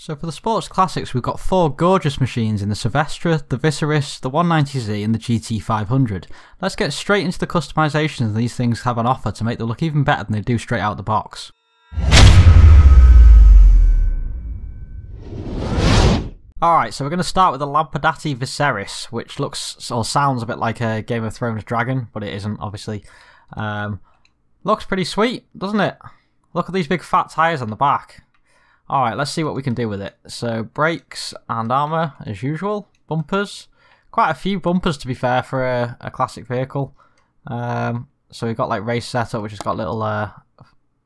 So for the Sports Classics, we've got 4 gorgeous machines in the Savestra, the Viseris, the 190Z and the GT500. Let's get straight into the customisations these things have on offer to make them look even better than they do straight out the box. Alright, so we're going to start with the Lampadati Viseris, which looks or sounds a bit like a Game of Thrones dragon, but it isn't, obviously. Looks pretty sweet, doesn't it? Look at these big fat tyres on the back. Alright, let's see what we can do with it. So, brakes and armour, as usual. Bumpers. Quite a few bumpers, to be fair, for a classic vehicle. So we've got like race setup, which has got little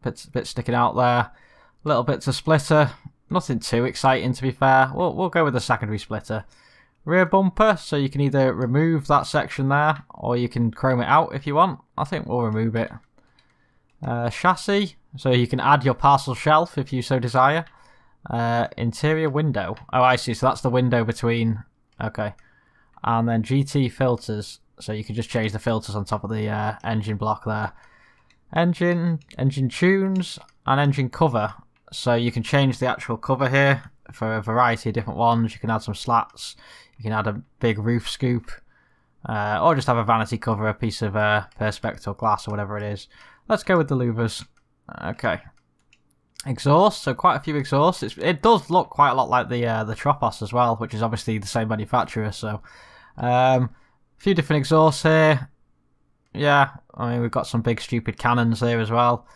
bits sticking out there. Little bits of splitter. Nothing too exciting, to be fair. We'll go with the secondary splitter. Rear bumper, so you can either remove that section there, or you can chrome it out if you want. I think we'll remove it. Chassis, so you can add your parcel shelf if you so desire. Interior window. Oh, I see. So that's the window between. Okay. And then GT filters, so you can just change the filters on top of the engine block there. Engine tunes, and engine cover. So you can change the actual cover here for a variety of different ones. You can add some slats. You can add a big roof scoop. Or just have a vanity cover, a piece of perspex or glass or whatever it is. Let's go with the louvers. Okay. Exhaust, so quite a few exhausts. It does look quite a lot like the Tropos as well, which is obviously the same manufacturer. So, a few different exhausts here. Yeah, I mean we've got some big stupid cannons here as well.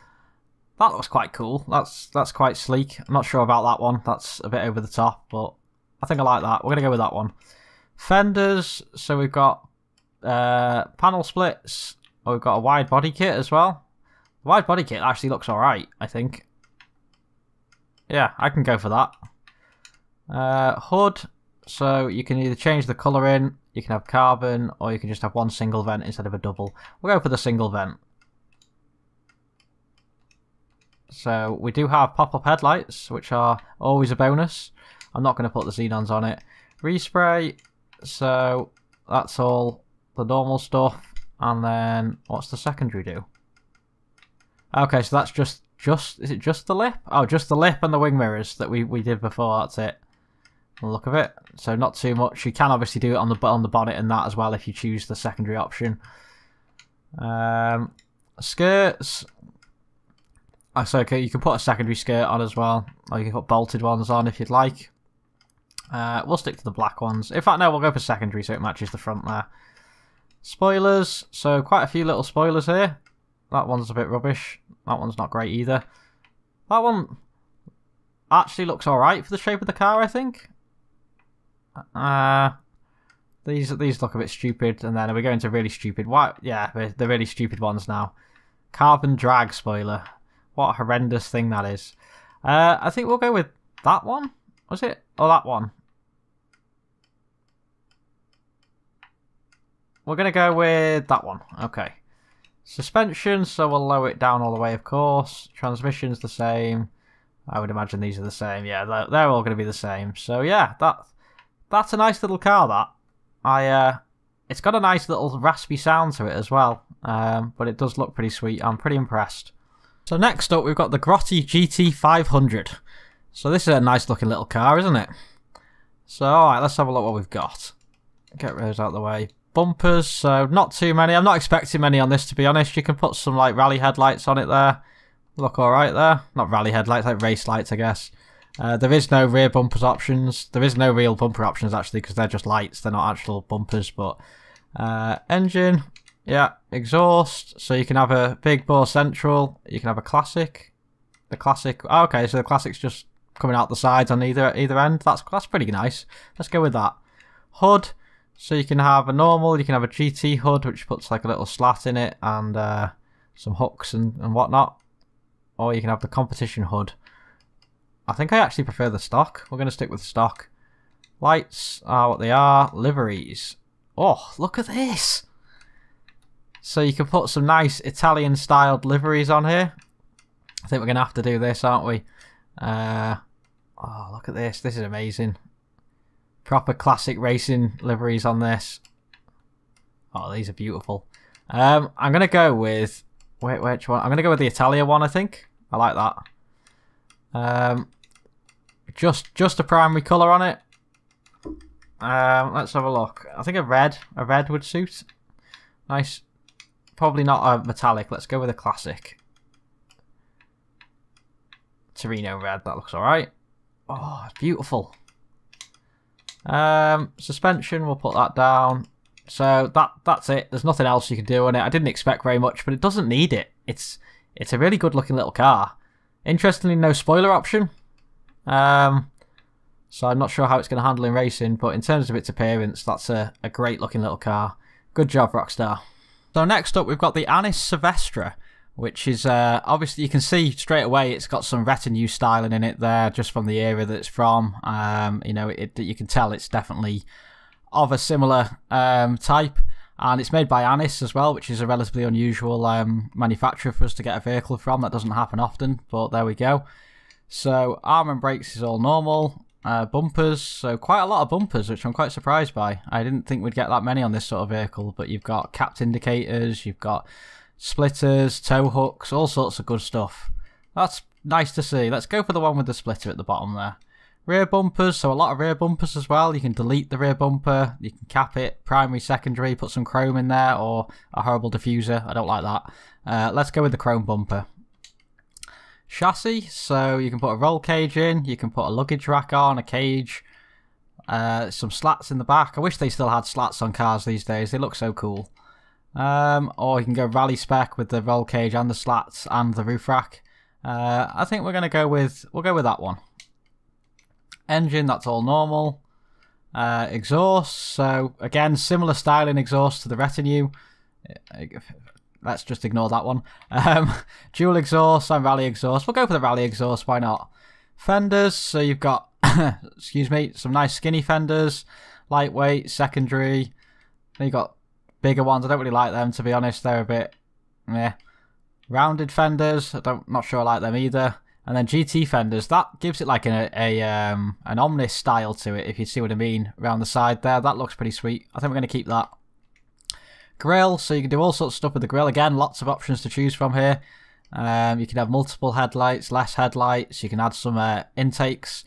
That looks quite cool. That's quite sleek. I'm not sure about that one. That's a bit over the top, but I think I like that. We're gonna go with that one. Fenders. So we've got panel splits. Oh, we've got a wide body kit as well. The wide body kit actually looks alright, I think. Yeah, I can go for that. Hood, so you can either change the colour in, you can have carbon, or you can just have one single vent instead of a double. We'll go for the single vent. So we do have pop-up headlights, which are always a bonus. I'm not going to put the xenons on it. Respray, so that's all the normal stuff. And then, what's the secondary do? Okay, so that's just is it just the lip? Oh, just the lip and the wing mirrors that we did before. That's it. The look of it. So not too much. You can obviously do it on the bonnet and that as well if you choose the secondary option. Skirts. So okay, you can put a secondary skirt on as well, or you can put bolted ones on if you'd like. We'll stick to the black ones. In fact, no, we'll go for secondary so it matches the front there. Spoilers. So quite a few little spoilers here. That one's a bit rubbish. That one's not great either. That one actually looks alright for the shape of the car, I think. These look a bit stupid, and then we're going to really stupid. Why? Yeah, they're really stupid ones now. Carbon drag spoiler. What a horrendous thing that is. I think we'll go with that one. Was it? Oh, that one. We're going to go with that one. Okay. Suspension, so we'll lower it down all the way, of course. Transmission's the same. I would imagine these are the same. Yeah, they're all going to be the same. So yeah, that's a nice little car, that. It's got a nice little raspy sound to it as well. But it does look pretty sweet. I'm pretty impressed. So next up, we've got the Grotti GT500. So this is a nice looking little car, isn't it? So alright, let's have a look what we've got. Get those out of the way. Bumpers, so not too many. I'm not expecting many on this, to be honest. You can put some like rally headlights on it there. Look alright there. Not rally headlights, like race lights, I guess. There is no rear bumpers options. There is no real bumper options, actually, because they're just lights. They're not actual bumpers, but... engine, yeah. Exhaust, so you can have a big bore central. You can have a classic. The classic... Oh, okay, so the classic's just coming out the sides on either end. That's pretty nice. Let's go with that. Hood. So you can have a normal, you can have a GT hood, which puts like a little slat in it, and some hooks and whatnot. Or you can have the competition hood. I think I actually prefer the stock. We're going to stick with stock. Lights are what they are. Liveries. Oh, look at this! So you can put some nice Italian-styled liveries on here. I think we're going to have to do this, aren't we? Oh, look at this. This is amazing. Proper classic racing liveries on this. Oh, these are beautiful. I'm going to go with... Wait, which one? I'm going to go with the Italia one, I think. I like that. just a primary colour on it. Let's have a look. I think a red would suit. Nice. Probably not a metallic. Let's go with a classic. Torino red. That looks alright. Oh, it's beautiful. Suspension, we'll put that down. So that's it. There's nothing else you can do on it. I didn't expect very much, but it doesn't need it. It's a really good looking little car. Interestingly, no spoiler option. So I'm not sure how it's going to handle in racing, but in terms of its appearance, that's a great looking little car. Good job, Rockstar. So next up, we've got the Canis Savestra, which is obviously you can see straight away it's got some retinue styling in it there, just from the era that it's from. You know, you can tell it's definitely of a similar type, and it's made by Canis as well, which is a relatively unusual manufacturer for us to get a vehicle from. That doesn't happen often, but there we go. So arm and brakes is all normal. Bumpers, so quite a lot of bumpers, which I'm quite surprised by. I didn't think we'd get that many on this sort of vehicle, but you've got capped indicators, you've got splitters, tow hooks, all sorts of good stuff. That's nice to see. Let's go for the one with the splitter at the bottom there. Rear bumpers, so a lot of rear bumpers as well. You can delete the rear bumper, you can cap it, primary, secondary, put some chrome in there, or a horrible diffuser. I don't like that. Let's go with the chrome bumper. Chassis, so you can put a roll cage in, you can put a luggage rack on, a cage, some slats in the back. I wish they still had slats on cars these days, they look so cool. Or you can go rally spec with the roll cage and the slats and the roof rack. I think we'll go with that one. Engine, that's all normal. Exhaust, so again, similar styling exhaust to the retinue. Let's just ignore that one. Dual exhaust and rally exhaust. We'll go for the rally exhaust, why not? Fenders, so you've got, excuse me, some nice skinny fenders, lightweight, secondary. Then you've got bigger ones. I don't really like them, to be honest. They're a bit, meh. Rounded fenders, not sure I like them either. And then GT fenders, that gives it like an Omnis style to it, if you see what I mean, around the side there. That looks pretty sweet. I think we're going to keep that. Grill, so you can do all sorts of stuff with the grill. Again, lots of options to choose from here. You can have multiple headlights, less headlights. You can add some intakes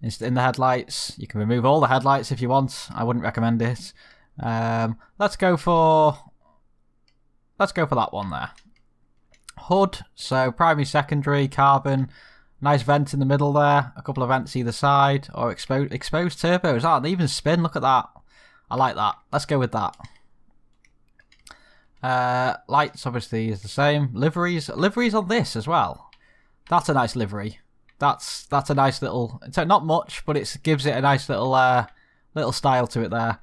in the headlights. You can remove all the headlights if you want. I wouldn't recommend it. Let's go for that one there. Hood, so primary, secondary, carbon. Nice vent in the middle there. A couple of vents either side, or exposed turbos. Oh, they even spin. Look at that. I like that. Let's go with that. Lights obviously is the same. Liveries on this as well. That's a nice livery. That's a nice little. It's not much, but it gives it a nice little style to it there.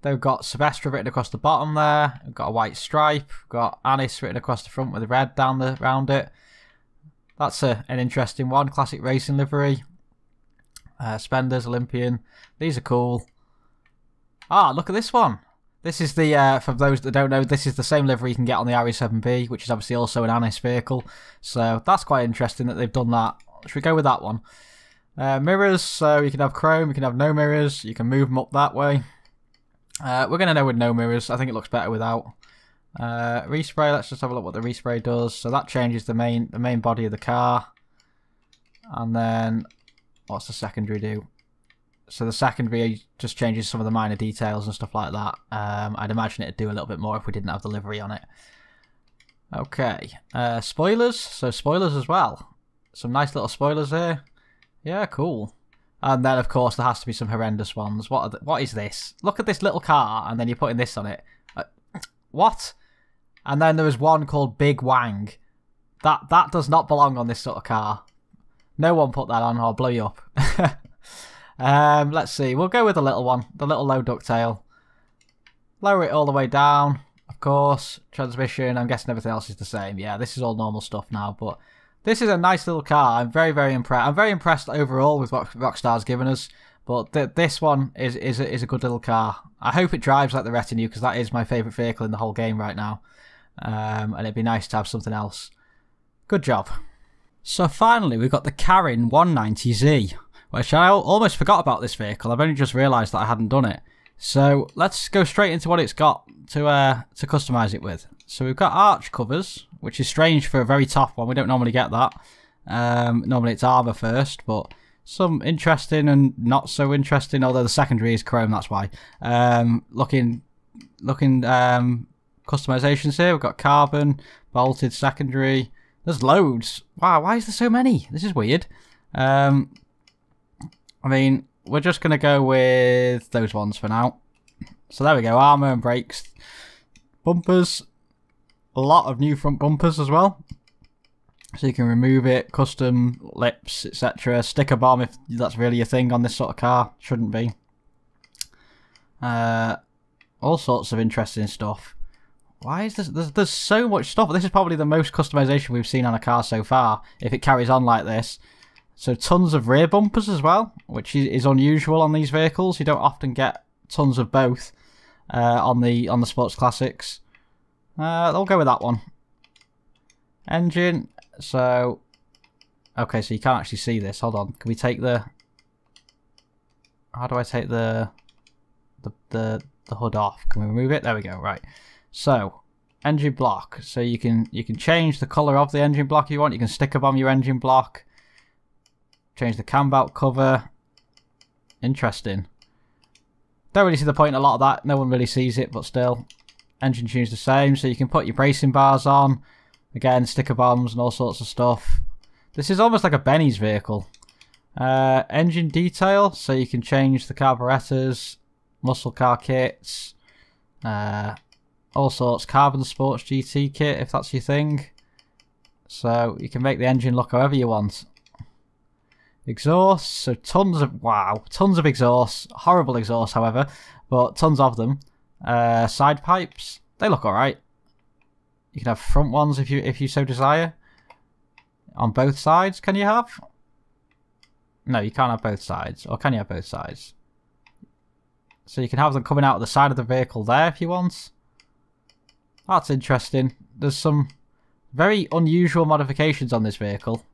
They've got Savestra written across the bottom there. We've got a white stripe. We've got Canis written across the front with the red around it. That's an interesting one. Classic racing livery. Spenders, Olympian. These are cool. Ah, look at this one. This is the, for those that don't know, this is the same livery you can get on the RE7B, which is obviously also an Canis vehicle. So that's quite interesting that they've done that. Should we go with that one? Mirrors, so you can have chrome, you can have no mirrors, you can move them up that way. We're going to go with no mirrors. I think it looks better without. Respray, let's just have a look what the respray does. So that changes the main body of the car. And then, what's the secondary do? So the secondary just changes some of the minor details and stuff like that. I'd imagine it'd do a little bit more if we didn't have the livery on it. Okay. Spoilers. So spoilers as well. Some nice little spoilers here. Yeah, cool. And then, of course, there has to be some horrendous ones. What is this? Look at this little car, and then you're putting this on it. What? And then there was one called Big Wang. That does not belong on this sort of car. No one put that on, or I'll blow you up. Let's see. We'll go with the little one. The little low ducktail. Lower it all the way down, of course. Transmission, I'm guessing everything else is the same. Yeah, this is all normal stuff now, but this is a nice little car. I'm very, very impressed. I'm very impressed overall with what Rockstar's given us, but this one is a good little car. I hope it drives like the Retinue, because that is my favourite vehicle in the whole game right now. And it'd be nice to have something else. Good job. So finally, we've got the Karin 190Z, which I almost forgot about this vehicle. I've only just realised that I hadn't done it. So let's go straight into what it's got to customise it with. So we've got arch covers, which is strange for a very top one. We don't normally get that. Normally it's armour first, but some interesting and not so interesting, although the secondary is chrome, that's why. Looking customizations here. We've got carbon, bolted secondary. There's loads. Wow, why is there so many? This is weird. I mean, we're just going to go with those ones for now. So there we go, armour and brakes. Bumpers. A lot of new front bumpers as well. So you can remove it, custom lips, etc. Sticker bomb if that's really a thing on this sort of car. Shouldn't be. All sorts of interesting stuff. Why is this? There's so much stuff. This is probably the most customization we've seen on a car so far, if it carries on like this. So tons of rear bumpers as well, which is unusual on these vehicles. You don't often get tons of both on the sports classics. I'll go with that one. Engine. So, okay, so you can't actually see this. Hold on. Can we take the? How do I take the hood off? Can we remove it? There we go. Right. So, engine block. So you can change the color of the engine block if you want. You can sticker bomb your engine block. Change the cam belt cover. Interesting. Don't really see the point in a lot of that. No one really sees it, but still. Engine tune's the same. So you can put your bracing bars on. Again, sticker bombs and all sorts of stuff. This is almost like a Benny's vehicle. Engine detail. So you can change the carburetors. Muscle car kits. All sorts. Carbon Sports GT kit, if that's your thing. So you can make the engine look however you want. Exhaust. So tons of, wow, tons of exhausts. Horrible exhausts, however, but tons of them. Side pipes. They look alright. You can have front ones if you so desire. On both sides, can you have? No, you can't have both sides. Or can you have both sides? So you can have them coming out of the side of the vehicle there if you want. That's interesting. There's some very unusual modifications on this vehicle.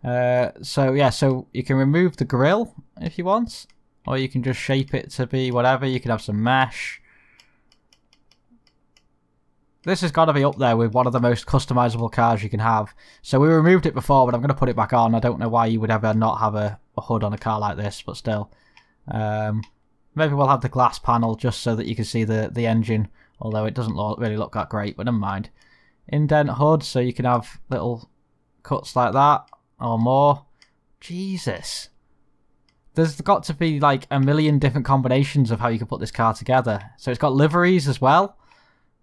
So yeah, so you can remove the grille if you want. Or you can just shape it to be whatever. You can have some mesh. This has got to be up there with one of the most customizable cars you can have. So we removed it before, but I'm going to put it back on. I don't know why you would ever not have a hood on a car like this, but still. Maybe we'll have the glass panel just so that you can see the engine, although it doesn't really look that great, but never mind. Indent hood, so you can have little cuts like that, or more. Jesus. There's got to be like a million different combinations of how you can put this car together. So it's got liveries as well.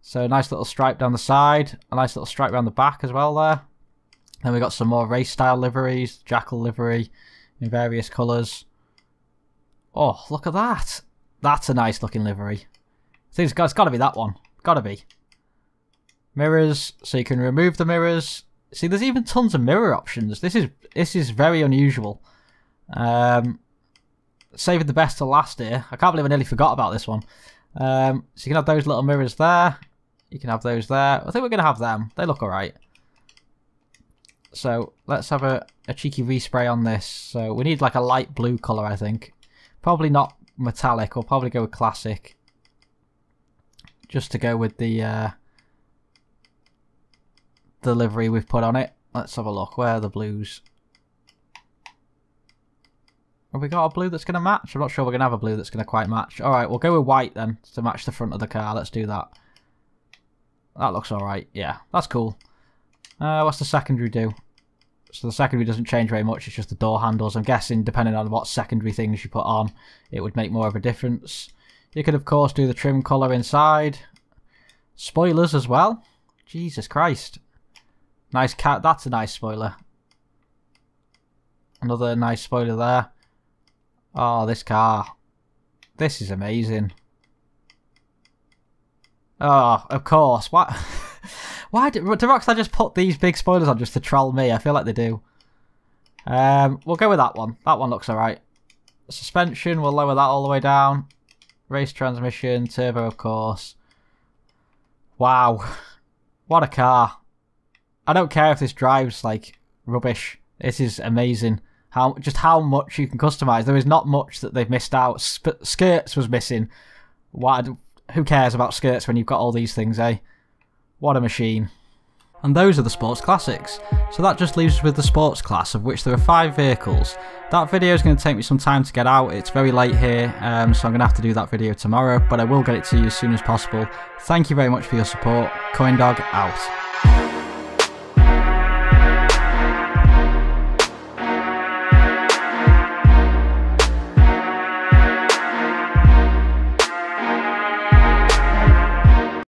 So a nice little stripe down the side, a nice little stripe around the back as well there. Then we got some more race style liveries, Jackal livery in various colours. Oh, look at that. That's a nice looking livery. I think it's got to be that one. Got to be. Mirrors, so you can remove the mirrors. See, there's even tons of mirror options. This is very unusual. Saving the best to last here. I can't believe I nearly forgot about this one. So you can have those little mirrors there. You can have those there. I think we're going to have them. They look alright. So let's have a cheeky respray on this. So we need like a light blue colour, I think. Probably not metallic. We'll probably go with classic. Just to go with the livery we've put on it. Let's have a look. Where are the blues? Have we got a blue that's going to match? I'm not sure we're going to have a blue that's going to quite match. Alright, we'll go with white then to match the front of the car. Let's do that. That looks alright. Yeah, that's cool. What's the secondary do? So the secondary doesn't change very much. It's just the door handles. I'm guessing depending on what secondary things you put on, it would make more of a difference. You could, of course, do the trim colour inside. Spoilers as well. Jesus Christ. Nice cat. That's a nice spoiler. Another nice spoiler there. Oh, this car. This is amazing. Oh, of course. What? Why do Rockstar just put these big spoilers on just to troll me? I feel like they do. We'll go with that one. That one looks alright. Suspension, we'll lower that all the way down. Race transmission, turbo, of course. Wow. What a car. I don't care if this drives like rubbish. This is amazing. Just how much you can customize. There is not much that they've missed out. Skirts was missing. Who cares about skirts when you've got all these things, eh? What a machine. And those are the sports classics. So that just leaves us with the sports class, of which there are 5 vehicles. That video is going to take me some time to get out. It's very late here, so I'm going to have to do that video tomorrow, but I will get it to you as soon as possible. Thank you very much for your support. CoyneDawg out.